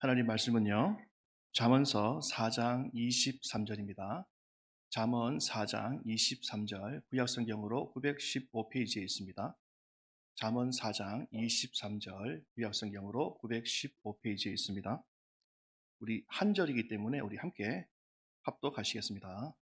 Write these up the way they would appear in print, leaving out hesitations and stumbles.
하나님 말씀은요. 잠언서 4장 23절입니다. 잠언 4장 23절 구약성경으로 915페이지에 있습니다. 잠언 4장 23절 구약성경으로 915페이지에 있습니다. 우리 한 절이기 때문에 우리 함께 합독하시겠습니다.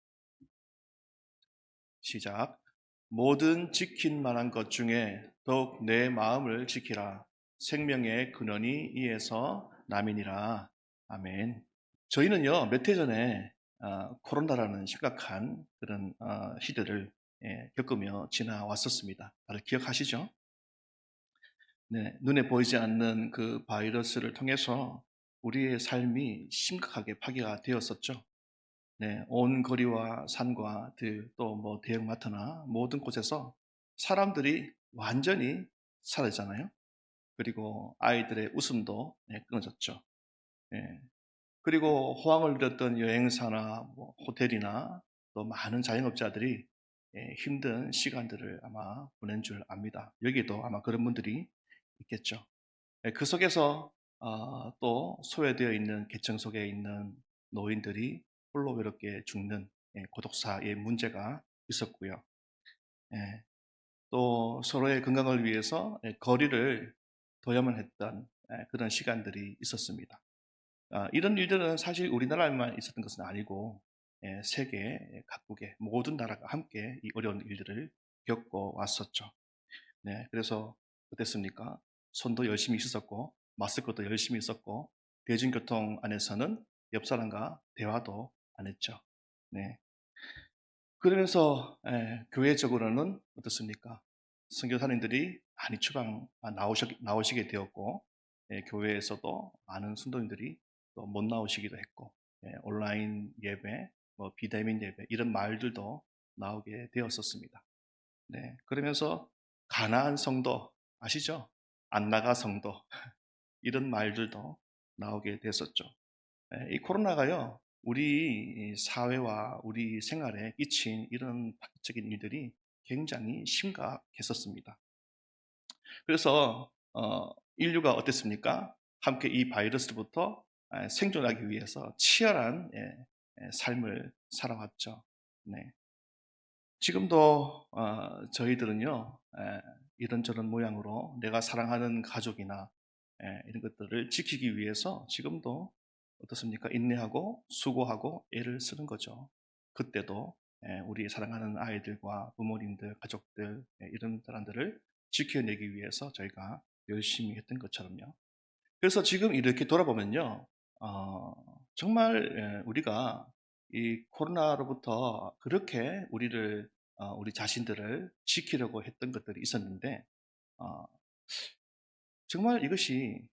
시작. 모든 지킨 만한 것 중에 더욱 내 마음을 지키라. 생명의 근원이 이에서 남이니라. 아멘. 저희는요, 몇 해 전에 코로나라는 심각한 그런 시대를 겪으며 지나왔었습니다. 다들 기억하시죠? 네, 눈에 보이지 않는 그 바이러스를 통해서 우리의 삶이 심각하게 파괴가 되었었죠. 네, 온 거리와 산과 들, 또 뭐 대형마트나 모든 곳에서 사람들이 완전히 사라지잖아요. 그리고 아이들의 웃음도 끊어졌죠. 예, 그리고 호황을 누렸던 여행사나 뭐 호텔이나 또 많은 자영업자들이 힘든 시간들을 아마 보낸 줄 압니다. 여기에도 아마 그런 분들이 있겠죠. 그 속에서 또 소외되어 있는 계층 속에 있는 노인들이 홀로 외롭게 죽는 고독사의 문제가 있었고요. 예, 또 서로의 건강을 위해서 거리를 둬야만 했던 그런 시간들이 있었습니다. 이런 일들은 사실 우리나라에만 있었던 것은 아니고 세계 각국의 모든 나라가 함께 이 어려운 일들을 겪고 왔었죠. 네, 그래서 어땠습니까? 손도 열심히 씻었고 마스크도 열심히 썼고 대중교통 안에서는 옆 사람과 대화도 안 했죠. 네, 그러면서 교회적으로는 어떻습니까? 선교사님들이 많이 나오시게 되었고 교회에서도 많은 순도인들이 또 못 나오시기도 했고 온라인 예배, 뭐 비대면 예배 이런 말들도 나오게 되었었습니다. 네, 그러면서 가나안 성도 아시죠? 안 나가 성도 이런 말들도 나오게 됐었죠. 이 코로나가요, 우리 사회와 우리 생활에 끼친 이런 파격적인 일들이 굉장히 심각했었습니다. 그래서 인류가 어땠습니까? 함께 이 바이러스로부터 생존하기 위해서 치열한 삶을 살아왔죠. 네. 지금도 저희들은요, 이런저런 모양으로 내가 사랑하는 가족이나 이런 것들을 지키기 위해서 지금도 어떻습니까? 인내하고 수고하고 애를 쓰는 거죠. 그때도 우리 사랑하는 아이들과 부모님들, 가족들 이런 사람들을 지켜내기 위해서 저희가 열심히 했던 것처럼요. 그래서 지금 이렇게 돌아보면요, 어, 정말 우리가 이 코로나로부터 그렇게 우리 자신들을 지키려고 했던 것들이 있었는데, 어, 정말 이것이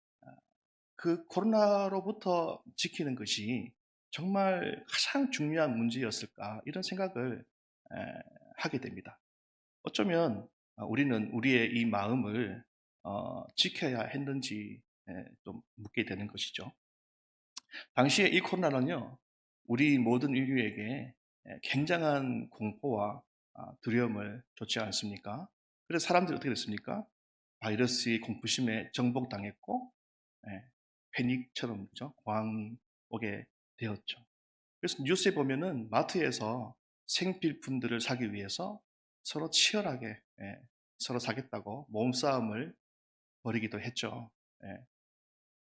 그 코로나로부터 지키는 것이 정말 가장 중요한 문제였을까 이런 생각을 에, 하게 됩니다. 어쩌면 우리는 우리의 이 마음을 지켜야 했는지 좀 묻게 되는 것이죠. 당시에 이 코로나는요, 우리 모든 인류에게 굉장한 공포와 두려움을 줬지 않습니까? 그래서 사람들이 어떻게 됐습니까? 바이러스의 공포심에 정복당했고, 예, 패닉처럼, 그죠? 공황이 오게 되었죠. 그래서 뉴스에 보면은 마트에서 생필품들을 사기 위해서 서로 치열하게, 서로 사겠다고 몸싸움을 벌이기도 했죠. 예.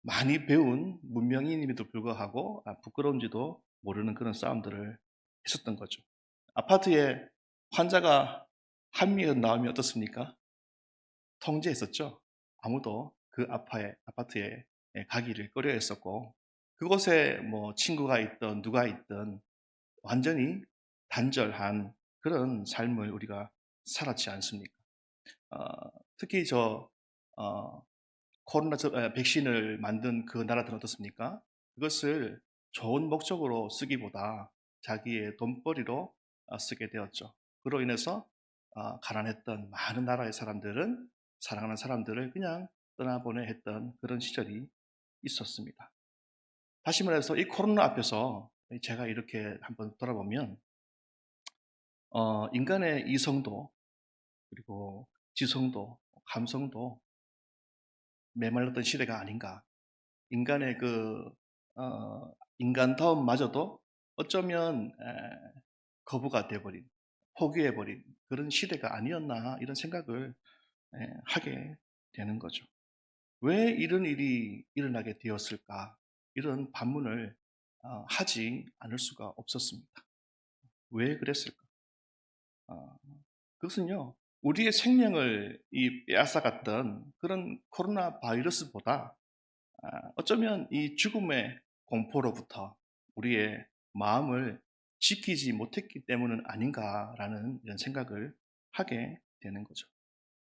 많이 배운 문명인임에도 불구하고 부끄러운지도 모르는 그런 싸움들을 했었던 거죠. 아파트에 환자가 한 명 나오면 어떻습니까? 통제했었죠. 아무도 그 아파트에 가기를 꺼려했었고 그곳에 뭐 친구가 있든 누가 있든 완전히 단절한 그런 삶을 우리가 살았지 않습니까? 어, 특히 어, 코로나 백신을 만든 그 나라들은 어떻습니까? 그것을 좋은 목적으로 쓰기보다 자기의 돈벌이로 쓰게 되었죠. 그로 인해서 가난했던 많은 나라의 사람들은 사랑하는 사람들을 그냥 떠나보내 했던 그런 시절이 있었습니다. 다시 말해서 이 코로나 앞에서 제가 이렇게 한번 돌아보면 인간의 이성도 그리고 지성도 감성도 메말랐던 시대가 아닌가 인간의 인간다움마저도 어쩌면 거부가 돼 버린, 포기해 버린 그런 시대가 아니었나 이런 생각을 하게 되는 거죠. '왜 이런 일이 일어나게 되었을까?' 이런 반문을 하지 않을 수가 없었습니다. 왜 그랬을까? 어 그것은요. 우리의 생명을 빼앗아갔던 그런 코로나 바이러스보다 어쩌면 이 죽음의 공포로부터 우리의 마음을 지키지 못했기 때문은 아닌가라는 이런 생각을 하게 되는 거죠.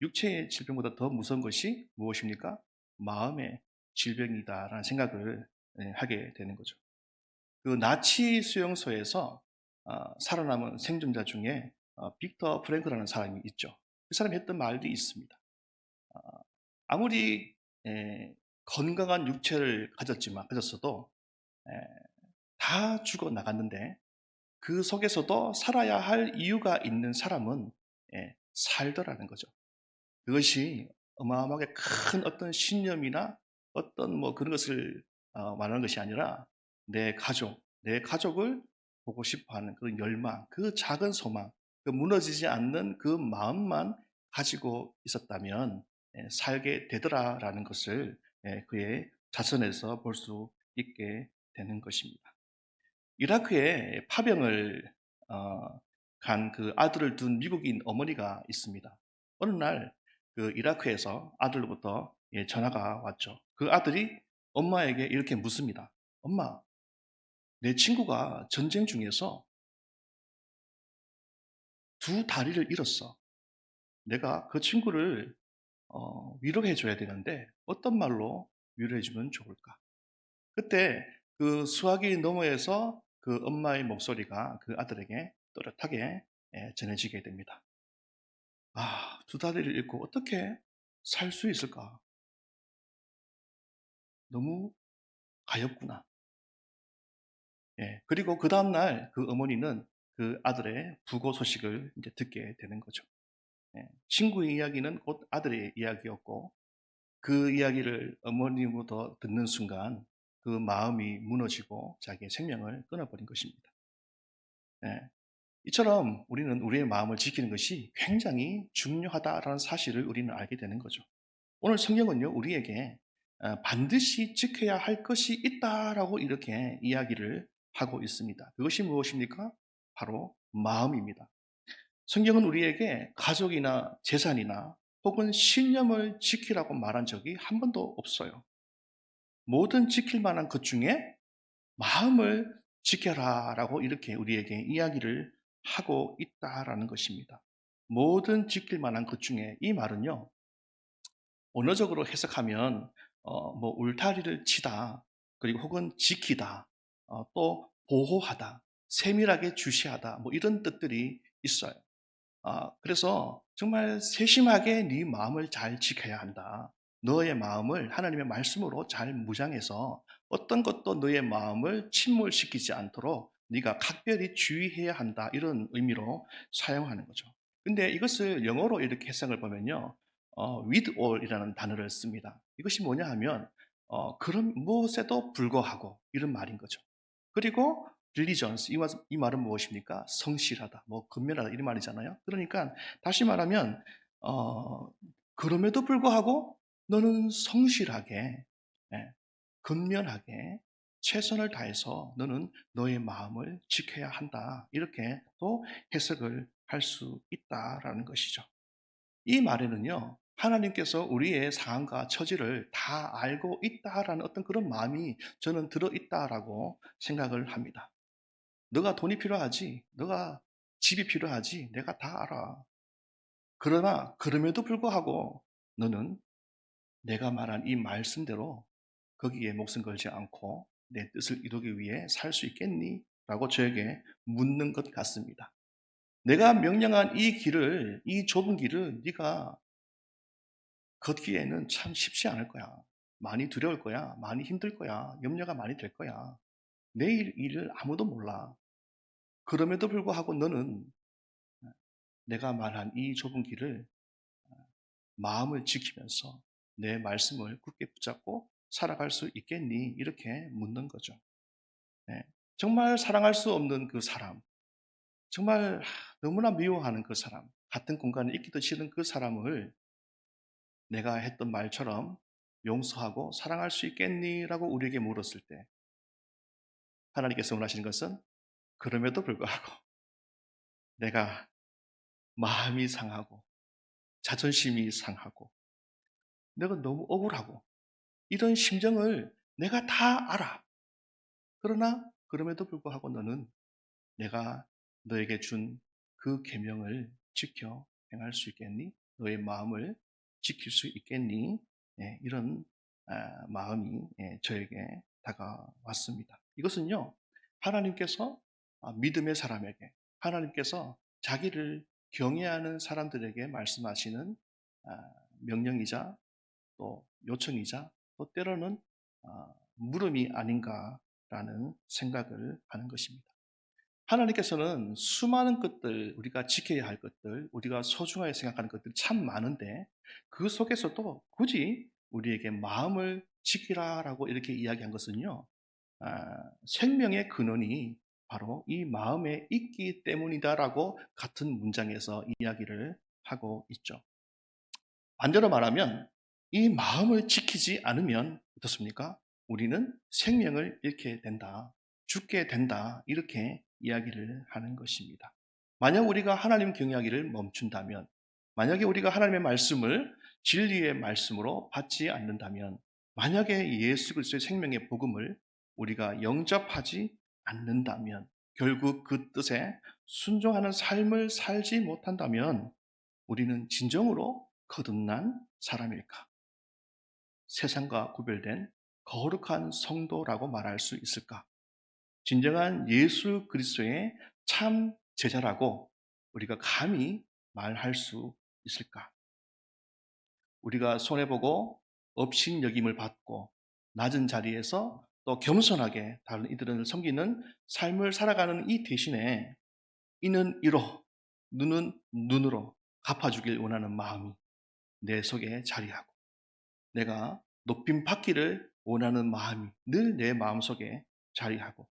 육체의 질병보다 더 무서운 것이 무엇입니까? 마음의 질병이다라는 생각을 하게 되는 거죠. 그 나치 수용소에서 살아남은 생존자 중에 빅터 프랭크라는 사람이 있죠. 그 사람이 했던 말이 있습니다. 어, 아무리 건강한 육체를 가졌어도 에, 다 죽어 나갔는데 그 속에서도 살아야 할 이유가 있는 사람은 살더라는 거죠. 그것이 어마어마하게 큰 어떤 신념이나 어떤 뭐 그런 것을 말하는 것이 아니라 내 가족을 보고 싶어 하는 그런 열망, 그 작은 소망, 그 무너지지 않는 그 마음만 가지고 있었다면 살게 되더라라는 것을 그의 자선에서 볼 수 있게 되는 것입니다. 이라크에 파병을 간 그 아들을 둔 미국인 어머니가 있습니다. 어느 날 그 이라크에서 아들로부터 전화가 왔죠. 그 아들이 엄마에게 이렇게 묻습니다. 엄마, 내 친구가 전쟁 중에서 두 다리를 잃었어. 내가 그 친구를 위로해 줘야 되는데 어떤 말로 위로해 주면 좋을까? 그때 그 수화기 너머에서 그 엄마의 목소리가 그 아들에게 또렷하게 전해지게 됩니다. 아, 두 다리를 잃고 어떻게 살 수 있을까? 너무 가엾구나. 예. 그리고 그 다음날 그 어머니는 그 아들의 부고 소식을 이제 듣게 되는 거죠. 예. 친구의 이야기는 곧 아들의 이야기였고 그 이야기를 어머니부터 듣는 순간 그 마음이 무너지고 자기의 생명을 끊어버린 것입니다. 예. 이처럼 우리는 우리의 마음을 지키는 것이 굉장히 중요하다라는 사실을 우리는 알게 되는 거죠. 오늘 성경은요, 우리에게 반드시 지켜야 할 것이 있다라고 이렇게 이야기를 하고 있습니다. 그것이 무엇입니까? 바로 마음입니다. 성경은 우리에게 가족이나 재산이나 혹은 신념을 지키라고 말한 적이 한 번도 없어요. 모든 지킬 만한 것 중에 마음을 지켜라라고 이렇게 우리에게 이야기를 하고 있다라는 것입니다. 모든 지킬 만한 것 중에 이 말은요. 언어적으로 해석하면 뭐 울타리를 치다 그리고 혹은 지키다 또 보호하다 세밀하게 주시하다 뭐 이런 뜻들이 있어요. 그래서 정말 세심하게 네 마음을 잘 지켜야 한다. 너의 마음을 하나님의 말씀으로 잘 무장해서 어떤 것도 너의 마음을 침몰시키지 않도록 네가 각별히 주의해야 한다. 이런 의미로 사용하는 거죠. 근데 이것을 영어로 이렇게 해석을 보면요. with all이라는 단어를 씁니다. 이것이 뭐냐 하면 그런 무엇에도 불구하고 이런 말인 거죠. 그리고 diligence 이 말은 무엇입니까? 성실하다, 뭐 근면하다 이런 말이잖아요. 그러니까 다시 말하면 어, 그럼에도 불구하고 너는 성실하게, 예, 근면하게 최선을 다해서 너는 너의 마음을 지켜야 한다. 이렇게 또 해석을 할 수 있다라는 것이죠. 이 말에는요, 하나님께서 우리의 상황과 처지를 다 알고 있다라는 어떤 그런 마음이 저는 들어있다라고 생각을 합니다. 너가 돈이 필요하지, 너가 집이 필요하지, 내가 다 알아. 그러나 그럼에도 불구하고 너는 내가 말한 이 말씀대로 거기에 목숨 걸지 않고 내 뜻을 이루기 위해 살 수 있겠니? 라고 저에게 묻는 것 같습니다. 내가 명령한 이 좁은 길을 네가 걷기에는 참 쉽지 않을 거야. 많이 두려울 거야. 많이 힘들 거야. 염려가 많이 될 거야. 내일 일을 아무도 몰라. 그럼에도 불구하고 너는 내가 말한 이 좁은 길을 마음을 지키면서 내 말씀을 굳게 붙잡고 살아갈 수 있겠니? 이렇게 묻는 거죠. 예. 정말 사랑할 수 없는 그 사람, 정말 너무나 미워하는 그 사람, 같은 공간에 있기도 싫은 그 사람을 내가 했던 말처럼 용서하고 사랑할 수 있겠니? 라고 우리에게 물었을 때 하나님께서 원하시는 것은 그럼에도 불구하고 내가 마음이 상하고 자존심이 상하고 내가 너무 억울하고 이런 심정을 내가 다 알아. 그러나 그럼에도 불구하고 너는 내가 너에게 준 그 계명을 지켜 행할 수 있겠니? 너의 마음을 지킬 수 있겠니? 예, 이런 마음이 저에게 다가왔습니다. 이것은요, 하나님께서 믿음의 사람에게, 하나님께서 자기를 경외하는 사람들에게 말씀하시는 명령이자 또 요청이자 또 때로는 물음이 아닌가라는 생각을 하는 것입니다. 하나님께서는 수많은 것들, 우리가 지켜야 할 것들, 우리가 소중하게 생각하는 것들이 참 많은데 그 속에서도 굳이 우리에게 마음을 지키라라고 이렇게 이야기한 것은요, 생명의 근원이 바로 이 마음에 있기 때문이다라고 같은 문장에서 이야기를 하고 있죠. 반대로 말하면 이 마음을 지키지 않으면 어떻습니까? 우리는 생명을 잃게 된다, 죽게 된다, 이렇게 이야기를 하는 것입니다. 만약 우리가 하나님 경외하기를 멈춘다면, 만약에 우리가 하나님의 말씀을 진리의 말씀으로 받지 않는다면, 만약에 예수 그리스도의 생명의 복음을 우리가 영접하지 않는다면, 결국 그 뜻에 순종하는 삶을 살지 못한다면 우리는 진정으로 거듭난 사람일까? 세상과 구별된 거룩한 성도라고 말할 수 있을까? 진정한 예수 그리스도의 참 제자라고 우리가 감히 말할 수 있을까? 우리가 손해보고 업신여김을 받고 낮은 자리에서 또 겸손하게 다른 이들을 섬기는 삶을 살아가는 이 대신에 이는 이로 눈은 눈으로 갚아주길 원하는 마음이 내 속에 자리하고 내가 높임 받기를 원하는 마음이 늘 내 마음속에 자리하고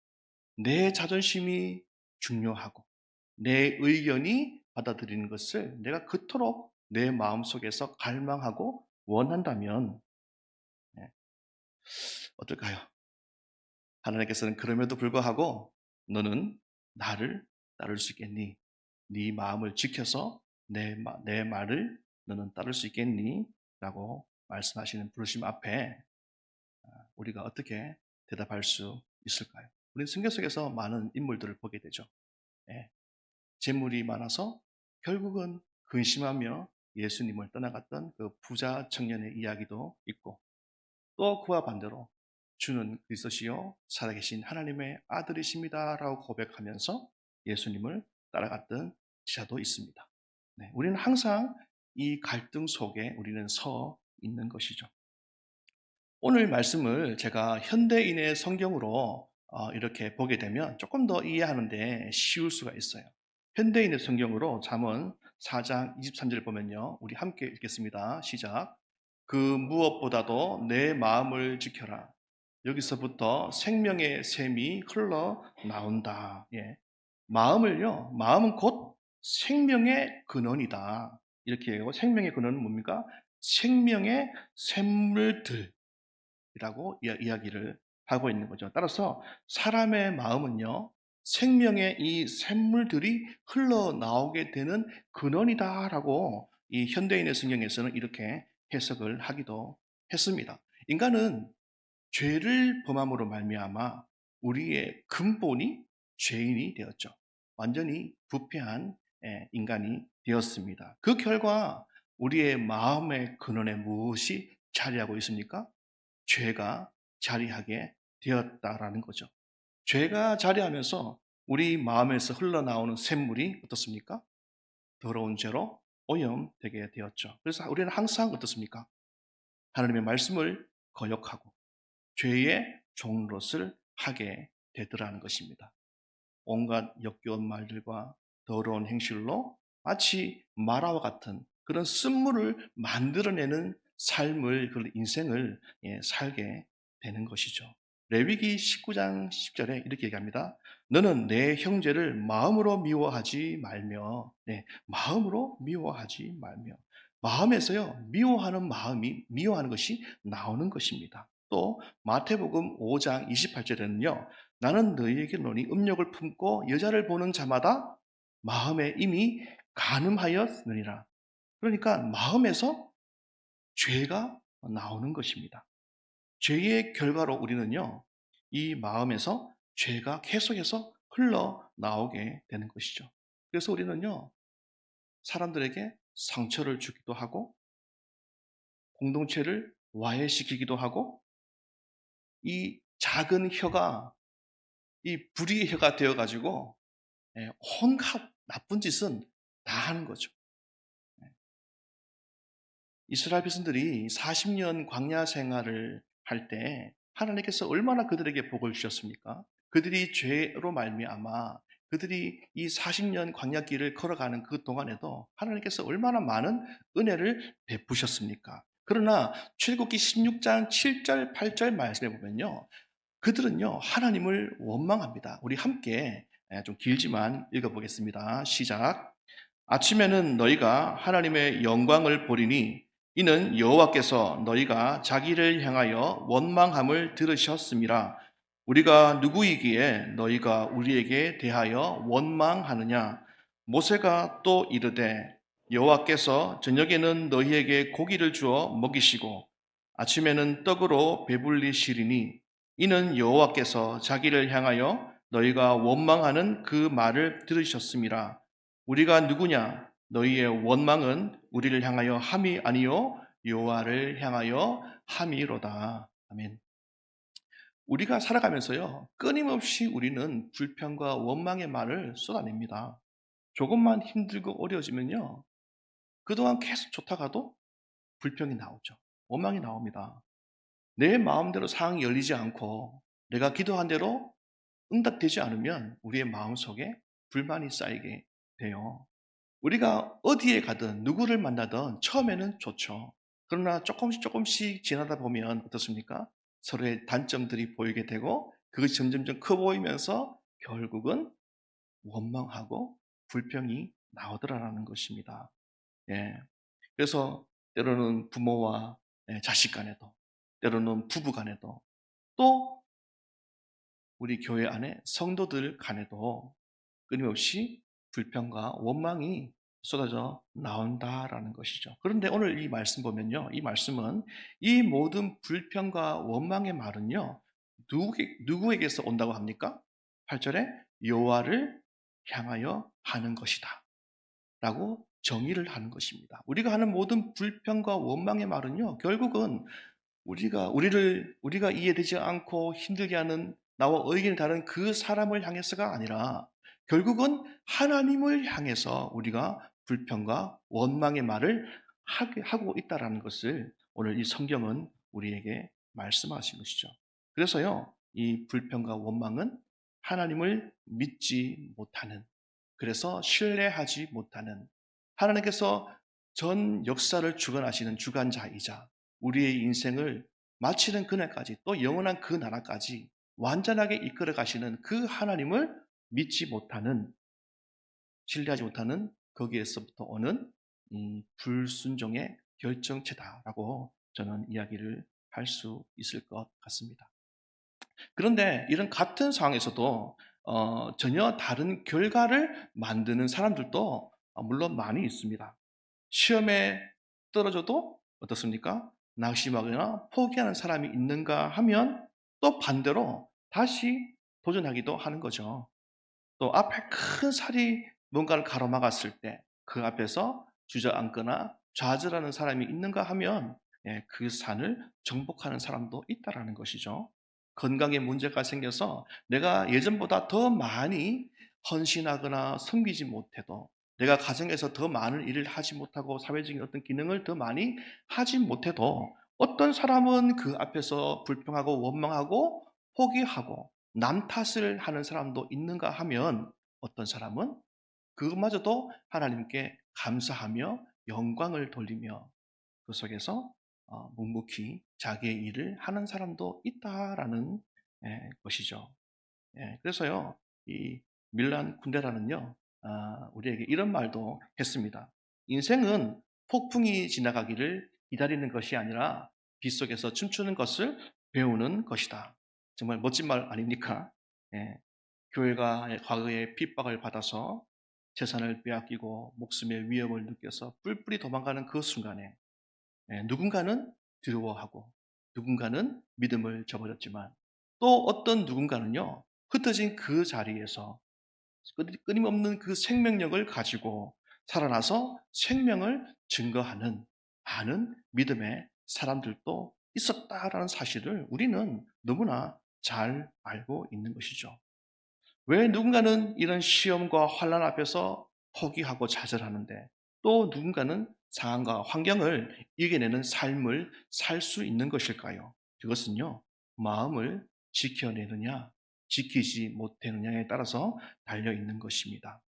내 자존심이 중요하고 내 의견이 받아들이는 것을 내가 그토록 내 마음속에서 갈망하고 원한다면 어떨까요? 하나님께서는 그럼에도 불구하고 너는 나를 따를 수 있겠니? 네 마음을 지켜서 내 말을 너는 따를 수 있겠니? 라고 말씀하시는 부르심 앞에 우리가 어떻게 대답할 수 있을까요? 우리는 성경 속에서 많은 인물들을 보게 되죠. 예, 재물이 많아서 결국은 근심하며 예수님을 떠나갔던 그 부자 청년의 이야기도 있고 또 그와 반대로 주는 그리스도시요 살아계신 하나님의 아들이십니다라고 고백하면서 예수님을 따라갔던 지자도 있습니다. 네, 우리는 항상 이 갈등 속에 우리는 서 있는 것이죠. 오늘 말씀을 제가 현대인의 성경으로 이렇게 보게 되면 조금 더 이해하는데 쉬울 수가 있어요. 현대인의 성경으로 잠언 4장 23절 보면요. 우리 함께 읽겠습니다. 시작. 그 무엇보다도 내 마음을 지켜라. 여기서부터 생명의 샘이 흘러나온다. 예. 마음은 곧 생명의 근원이다. 이렇게 하고 생명의 근원은 뭡니까? 생명의 샘물들. 이라고 이야기를 하고 있는 거죠. 따라서 사람의 마음은요, 생명의 이 샘물들이 흘러나오게 되는 근원이다라고 이 현대인의 성경에서는 이렇게 해석을 하기도 했습니다. 인간은 죄를 범함으로 말미암아 우리의 근본이 죄인이 되었죠. 완전히 부패한 인간이 되었습니다. 그 결과 우리의 마음의 근원에 무엇이 자리하고 있습니까? 죄가 자리하게 되었다라는 거죠. 죄가 자리하면서 우리 마음에서 흘러나오는 샘물이 어떻습니까? 더러운 죄로 오염되게 되었죠. 그래서 우리는 항상 어떻습니까? 하나님의 말씀을 거역하고 죄의 종로릇을 하게 되더라는 것입니다. 온갖 역겨운 말들과 더러운 행실로 마치 마라와 같은 그런 쓴물을 만들어내는 삶을, 그 인생을 살게 되는 것이죠. 레위기 19장 10절에 이렇게 얘기합니다. 너는 내 형제를 마음으로 미워하지 말며, 마음으로 미워하지 말며. 마음에서요, 미워하는 마음이, 미워하는 것이 나오는 것입니다. 또 마태복음 5장 28절에는요, 나는 너희에게 노니 음욕을 품고 여자를 보는 자마다 마음에 이미 간음하였느니라. 그러니까 마음에서 죄가 나오는 것입니다. 죄의 결과로 우리는요, 이 마음에서 죄가 계속해서 흘러나오게 되는 것이죠. 그래서 우리는요, 사람들에게 상처를 주기도 하고, 공동체를 와해시키기도 하고, 이 작은 혀가 이 불의의 혀가 되어가지고, 온갖 나쁜 짓은 다 하는 거죠. 이스라엘 백성들이 40년 광야 생활을 할 때 하나님께서 얼마나 그들에게 복을 주셨습니까? 그들이 죄로 말미암아 그들이 이 40년 광야길을 걸어가는 그 동안에도 하나님께서 얼마나 많은 은혜를 베푸셨습니까? 그러나 출애굽기 16장 7절 8절 말씀해 보면요, 그들은요 하나님을 원망합니다. 우리 함께 좀 길지만 읽어보겠습니다. 시작. 아침에는 너희가 하나님의 영광을 보리니 이는 여호와께서 너희가 자기를 향하여 원망함을 들으셨음이라. 우리가 누구이기에 너희가 우리에게 대하여 원망하느냐? 모세가 또 이르되 여호와께서 저녁에는 너희에게 고기를 주어 먹이시고 아침에는 떡으로 배불리시리니 이는 여호와께서 자기를 향하여 너희가 원망하는 그 말을 들으셨음이라. 우리가 누구냐? 너희의 원망은 우리를 향하여 함이 아니요 여호와를 향하여 함이로다. 아멘. 우리가 살아가면서요, 끊임없이 우리는 불평과 원망의 말을 쏟아냅니다. 조금만 힘들고 어려워지면요, 그동안 계속 좋다가도 불평이 나오죠. 원망이 나옵니다. 내 마음대로 상황이 열리지 않고 내가 기도한 대로 응답되지 않으면 우리의 마음속에 불만이 쌓이게 돼요. 우리가 어디에 가든 누구를 만나든 처음에는 좋죠. 그러나 조금씩 조금씩 지나다 보면 어떻습니까? 서로의 단점들이 보이게 되고 그것이 점점점 커 보이면서 결국은 원망하고 불평이 나오더라라는 것입니다. 예. 그래서 때로는 부모와 자식 간에도, 때로는 부부 간에도, 또 우리 교회 안에 성도들 간에도 끊임없이 불평과 원망이 쏟아져 나온다라는 것이죠. 그런데 오늘 이 말씀 보면요, 이 말씀은 이 모든 불평과 원망의 말은요, 누구에게서 온다고 합니까? 8절에 여호와를 향하여 하는 것이다 라고 정의를 하는 것입니다. 우리가 하는 모든 불평과 원망의 말은요, 결국은 우리가 이해되지 않고 힘들게 하는 나와 의견이 다른 그 사람을 향해서가 아니라 결국은 하나님을 향해서 우리가 불평과 원망의 말을 하고 있다라는 것을 오늘 이 성경은 우리에게 말씀하신 것이죠. 그래서요, 이 불평과 원망은 하나님을 믿지 못하는, 그래서 신뢰하지 못하는, 하나님께서 전 역사를 주관하시는 주관자이자 우리의 인생을 마치는 그날까지, 또 영원한 그 나라까지 완전하게 이끌어 가시는 그 하나님을 믿지 못하는, 신뢰하지 못하는 거기에서부터 오는 불순종의 결정체다라고 저는 이야기를 할 수 있을 것 같습니다. 그런데 이런 같은 상황에서도 전혀 다른 결과를 만드는 사람들도 물론 많이 있습니다. 시험에 떨어져도 어떻습니까? 낙심하거나 포기하는 사람이 있는가 하면 또 반대로 다시 도전하기도 하는 거죠. 또 앞에 큰 살이 뭔가를 가로막았을 때 그 앞에서 주저앉거나 좌절하는 사람이 있는가 하면 그 산을 정복하는 사람도 있다라는 것이죠. 건강에 문제가 생겨서 내가 예전보다 더 많이 헌신하거나 섬기지 못해도, 내가 가정에서 더 많은 일을 하지 못하고 사회적인 어떤 기능을 더 많이 하지 못해도 어떤 사람은 그 앞에서 불평하고 원망하고 포기하고 남 탓을 하는 사람도 있는가 하면 어떤 사람은 그것마저도 하나님께 감사하며 영광을 돌리며 그 속에서 묵묵히 자기의 일을 하는 사람도 있다라는 것이죠. 그래서요, 이 밀란 쿤데라는요, 우리에게 이런 말도 했습니다. 인생은 폭풍이 지나가기를 기다리는 것이 아니라 빗속에서 춤추는 것을 배우는 것이다. 정말 멋진 말 아닙니까? 예, 교회가 과거에 핍박을 받아서 재산을 빼앗기고 목숨의 위협을 느껴서 뿔뿔이 도망가는 그 순간에 누군가는 두려워하고 누군가는 믿음을 저버렸지만 또 어떤 누군가는요, 흩어진 그 자리에서 끊임없는 그 생명력을 가지고 살아나서 생명을 증거하는 많은 믿음의 사람들도 있었다라는 사실을 우리는 너무나 잘 알고 있는 것이죠. 왜 누군가는 이런 시험과 환란 앞에서 포기하고 좌절하는데 또 누군가는 상황과 환경을 이겨내는 삶을 살 수 있는 것일까요? 그것은요, 마음을 지켜내느냐, 지키지 못하느냐에 따라서 달려 있는 것입니다.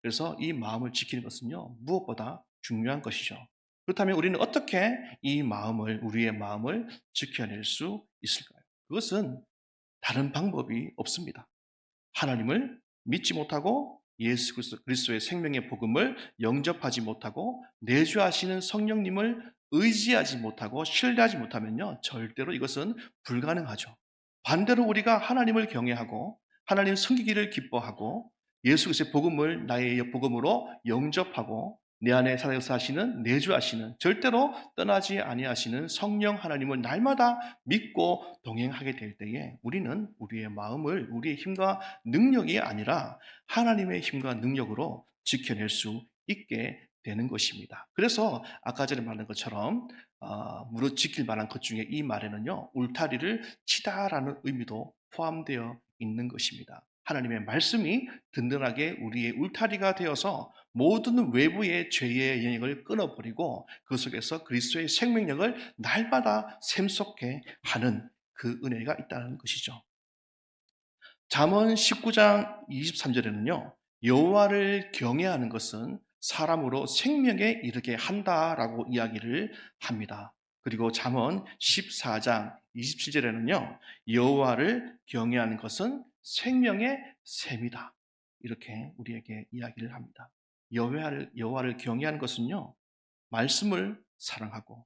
그래서 이 마음을 지키는 것은요, 무엇보다 중요한 것이죠. 그렇다면 우리는 어떻게 이 마음을, 우리의 마음을 지켜낼 수 있을까요? 그것은 다른 방법이 없습니다. 하나님을 믿지 못하고 예수 그리스도의 생명의 복음을 영접하지 못하고 내주하시는 성령님을 의지하지 못하고 신뢰하지 못하면요, 절대로 이것은 불가능하죠. 반대로 우리가 하나님을 경외하고 하나님 섬기기를 기뻐하고 예수 그리스도의 복음을 나의 복음으로 영접하고 내 안에 살아서 하시는 내주하시는 절대로 떠나지 아니하시는 성령 하나님을 날마다 믿고 동행하게 될 때에 우리는 우리의 마음을 우리의 힘과 능력이 아니라 하나님의 힘과 능력으로 지켜낼 수 있게 되는 것입니다. 그래서 아까 전에 말한 것처럼 무릇 지킬 만한 것 중에 이 말에는요, 울타리를 치다라는 의미도 포함되어 있는 것입니다. 하나님의 말씀이 든든하게 우리의 울타리가 되어서 모든 외부의 죄의 영역을 끊어버리고 그 속에서 그리스도의 생명력을 날마다 샘솟게 하는 그 은혜가 있다는 것이죠. 잠언 19장 23절에는요. 여호와를 경외하는 것은 사람으로 생명에 이르게 한다라고 이야기를 합니다. 그리고 잠언 14장 27절에는요. 여호와를 경외하는 것은 생명의 샘이다. 이렇게 우리에게 이야기를 합니다. 여호와를 경외하는 것은요. 말씀을 사랑하고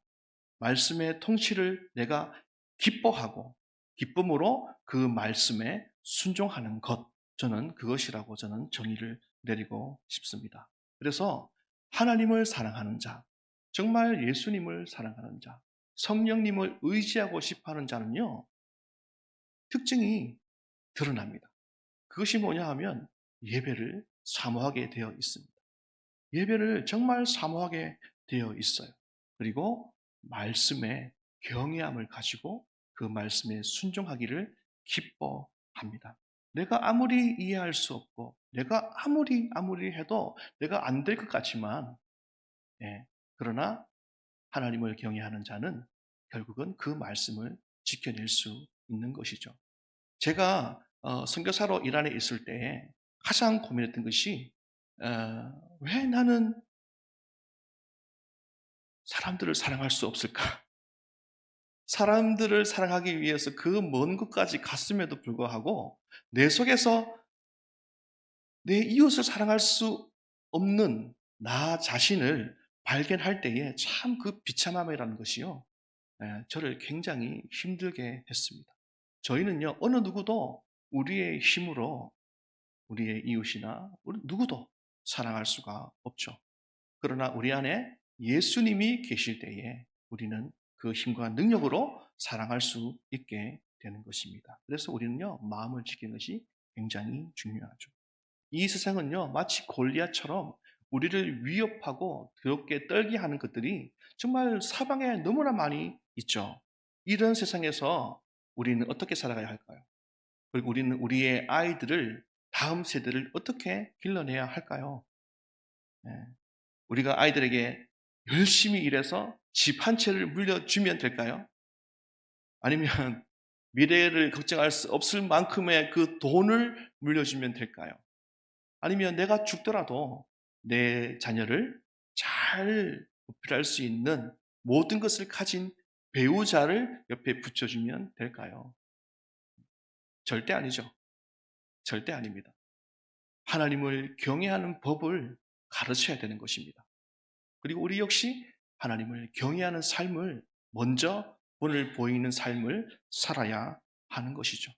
말씀의 통치를 내가 기뻐하고 기쁨으로 그 말씀에 순종하는 것, 저는 그것이라고 저는 정의를 내리고 싶습니다. 그래서 하나님을 사랑하는 자, 정말 예수님을 사랑하는 자, 성령님을 의지하고 싶어하는 자는요, 특징이 드러납니다. 그것이 뭐냐 하면 예배를 사모하게 되어 있습니다. 예배를 정말 사모하게 되어 있어요. 그리고 말씀에 경외함을 가지고 그 말씀에 순종하기를 기뻐합니다. 내가 아무리 이해할 수 없고 내가 아무리 해도 내가 안 될 것 같지만 그러나 하나님을 경외하는 자는 결국은 그 말씀을 지켜낼 수 있는 것이죠. 제가 선교사로 이란에 있을 때 가장 고민했던 것이 왜 나는 사람들을 사랑할 수 없을까? 사람들을 사랑하기 위해서 그 먼 곳까지 갔음에도 불구하고 내 속에서 내 이웃을 사랑할 수 없는 나 자신을 발견할 때에 참 그 비참함이라는 것이요. 저를 굉장히 힘들게 했습니다. 저희는요, 어느 누구도 우리의 힘으로 우리의 이웃이나 우리 누구도 사랑할 수가 없죠. 그러나 우리 안에 예수님이 계실 때에 우리는 그 힘과 능력으로 사랑할 수 있게 되는 것입니다. 그래서 우리는요, 마음을 지키는 것이 굉장히 중요하죠. 이 세상은요, 마치 골리앗처럼 우리를 위협하고 두렵게 떨게 하는 것들이 정말 사방에 너무나 많이 있죠. 이런 세상에서 우리는 어떻게 살아가야 할까요? 그리고 우리는 우리의 아이들을, 다음 세대를 어떻게 길러내야 할까요? 예. 우리가 아이들에게 열심히 일해서 집 한 채를 물려주면 될까요? 아니면 미래를 걱정할 수 없을 만큼의 그 돈을 물려주면 될까요? 아니면 내가 죽더라도 내 자녀를 잘 보필할 수 있는 모든 것을 가진 배우자를 옆에 붙여주면 될까요? 절대 아니죠. 절대 아닙니다. 하나님을 경외하는 법을 가르쳐야 되는 것입니다. 그리고 우리 역시 하나님을 경외하는 삶을 먼저 본을 보이는 삶을 살아야 하는 것이죠.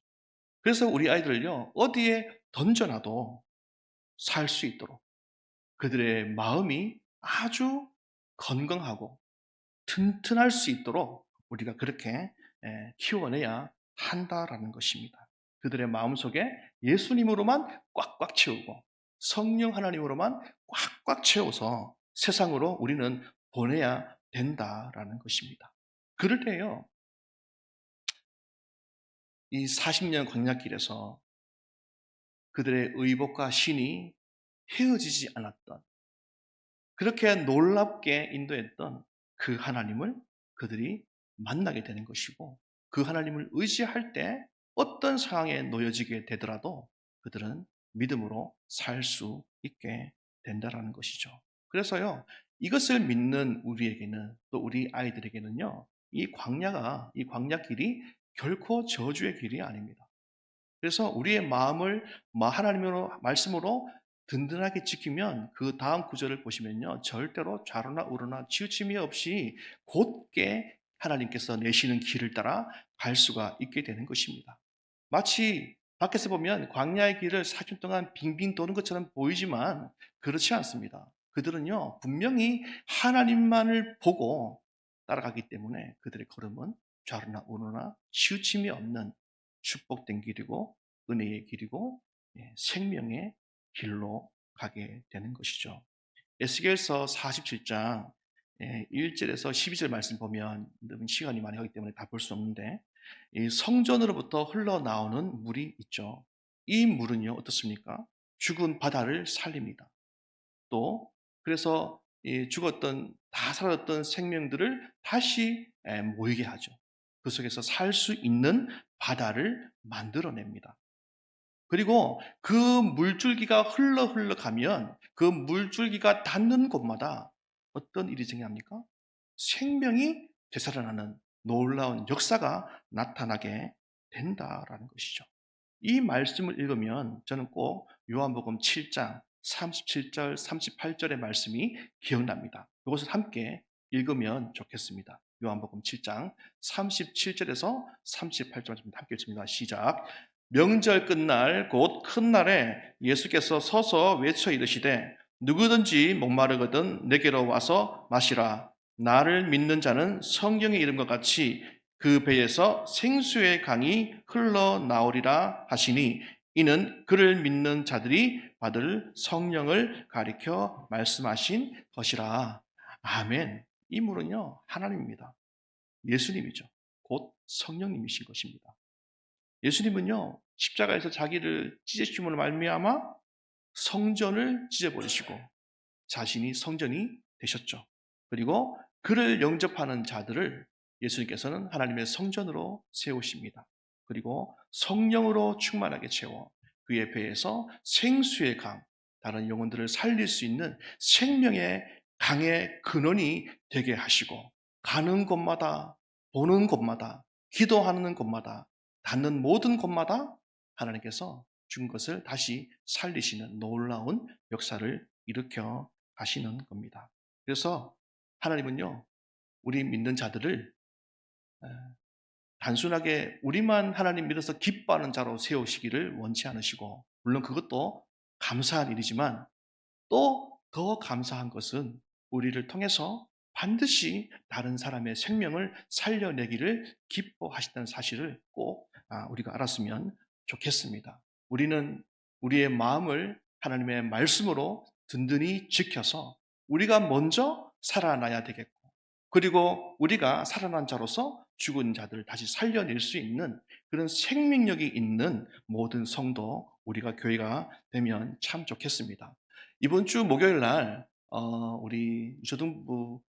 그래서 우리 아이들을요, 어디에 던져놔도 살 수 있도록 그들의 마음이 아주 건강하고 튼튼할 수 있도록 우리가 그렇게 키워내야 한다라는 것입니다. 그들의 마음속에 예수님으로만 꽉꽉 채우고 성령 하나님으로만 꽉꽉 채워서 세상으로 우리는 보내야 된다라는 것입니다. 그럴 때요, 이 40년 광야길에서 그들의 의복과 신이 헤어지지 않았던, 그렇게 놀랍게 인도했던 그 하나님을 그들이 만나게 되는 것이고, 그 하나님을 의지할 때 어떤 상황에 놓여지게 되더라도 그들은 믿음으로 살 수 있게 된다라는 것이죠. 그래서요, 이것을 믿는 우리에게는, 또 우리 아이들에게는요, 이 광야길이 결코 저주의 길이 아닙니다. 그래서 우리의 마음을 하나님으로 말씀으로 든든하게 지키면 그 다음 구절을 보시면요, 절대로 좌로나 우로나 치우침이 없이 곧게 하나님께서 내시는 길을 따라 갈 수가 있게 되는 것입니다. 마치 밖에서 보면 광야의 길을 40년 동안 빙빙 도는 것처럼 보이지만 그렇지 않습니다. 그들은요, 분명히 하나님만을 보고 따라가기 때문에 그들의 걸음은 좌로나 우로나 치우침이 없는 축복된 길이고 은혜의 길이고 생명의 길로 가게 되는 것이죠. 에스겔서 47장 1절에서 12절 말씀 보면, 너무 시간이 많이 가기 때문에 다 볼 수 없는데, 이 성전으로부터 흘러나오는 물이 있죠. 이 물은요, 어떻습니까? 죽은 바다를 살립니다. 또 그래서 이 죽었던, 다 사라졌던 생명들을 다시 모이게 하죠. 그 속에서 살 수 있는 바다를 만들어냅니다. 그리고 그 물줄기가 흘러 가면 그 물줄기가 닿는 곳마다 어떤 일이 생깁니까? 생명이 되살아나는 놀라운 역사가 나타나게 된다라는 것이죠. 이 말씀을 읽으면 저는 꼭 요한복음 7장 37절, 38절의 말씀이 기억납니다. 이것을 함께 읽으면 좋겠습니다. 요한복음 7장 37절에서 38절 함께 읽습니다. 시작. 명절 끝날 곧 큰 날에 예수께서 서서 외쳐 이르시되 누구든지 목마르거든 내게로 와서 마시라. 나를 믿는 자는 성경의 이름과 같이 그 배에서 생수의 강이 흘러나오리라 하시니, 이는 그를 믿는 자들이 받을 성령을 가리켜 말씀하신 것이라. 아멘. 이 물은요, 하나님입니다. 예수님이죠. 곧 성령님이신 것입니다. 예수님은요, 십자가에서 자기를 찢으심으로 말미암아 성전을 찢어버리시고 자신이 성전이 되셨죠. 그리고 그를 영접하는 자들을 예수님께서는 하나님의 성전으로 세우십니다. 그리고 성령으로 충만하게 채워 그의 배에서 생수의 강, 다른 영혼들을 살릴 수 있는 생명의 강의 근원이 되게 하시고, 가는 곳마다, 보는 곳마다, 기도하는 곳마다, 닿는 모든 곳마다 하나님께서 죽은 것을 다시 살리시는 놀라운 역사를 일으켜 가시는 겁니다. 그래서 하나님은요, 우리 믿는 자들을 단순하게 우리만 하나님 믿어서 기뻐하는 자로 세우시기를 원치 않으시고, 물론 그것도 감사한 일이지만 또 더 감사한 것은 우리를 통해서 반드시 다른 사람의 생명을 살려내기를 기뻐하신다는 사실을 꼭 우리가 알았으면 좋겠습니다. 우리는 우리의 마음을 하나님의 말씀으로 든든히 지켜서 우리가 먼저 살아나야 되겠고, 그리고 우리가 살아난 자로서 죽은 자들을 다시 살려낼 수 있는 그런 생명력이 있는 모든 성도, 우리가 교회가 되면 참 좋겠습니다. 이번 주 목요일 날 우리 초등부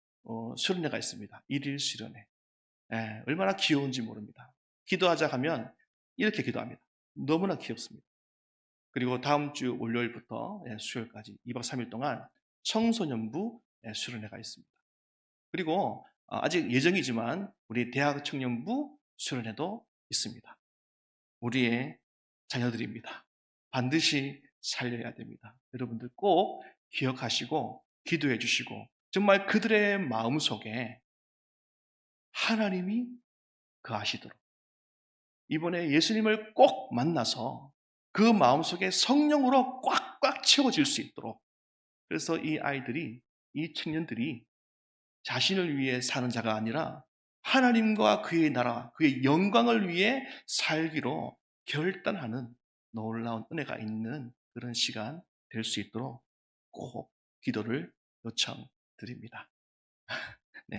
수련회가 있습니다. 일일 수련회. 얼마나 귀여운지 모릅니다. 기도하자 하면 이렇게 기도합니다. 너무나 귀엽습니다. 그리고 다음 주 월요일부터 수요일까지 2박 3일 동안 청소년부 수련회가 있습니다. 그리고 아직 예정이지만 우리 대학 청년부 수련회도 있습니다. 우리의 자녀들입니다. 반드시 살려야 됩니다. 여러분들 꼭 기억하시고 기도해 주시고 정말 그들의 마음속에 하나님이 거하시도록 이번에 예수님을 꼭 만나서 그 마음속에 성령으로 꽉꽉 채워질 수 있도록 그래서 이 아이들이 이 청년들이 자신을 위해 사는 자가 아니라 하나님과 그의 나라, 그의 영광을 위해 살기로 결단하는 놀라운 은혜가 있는 그런 시간 될 수 있도록 꼭 기도를 요청드립니다.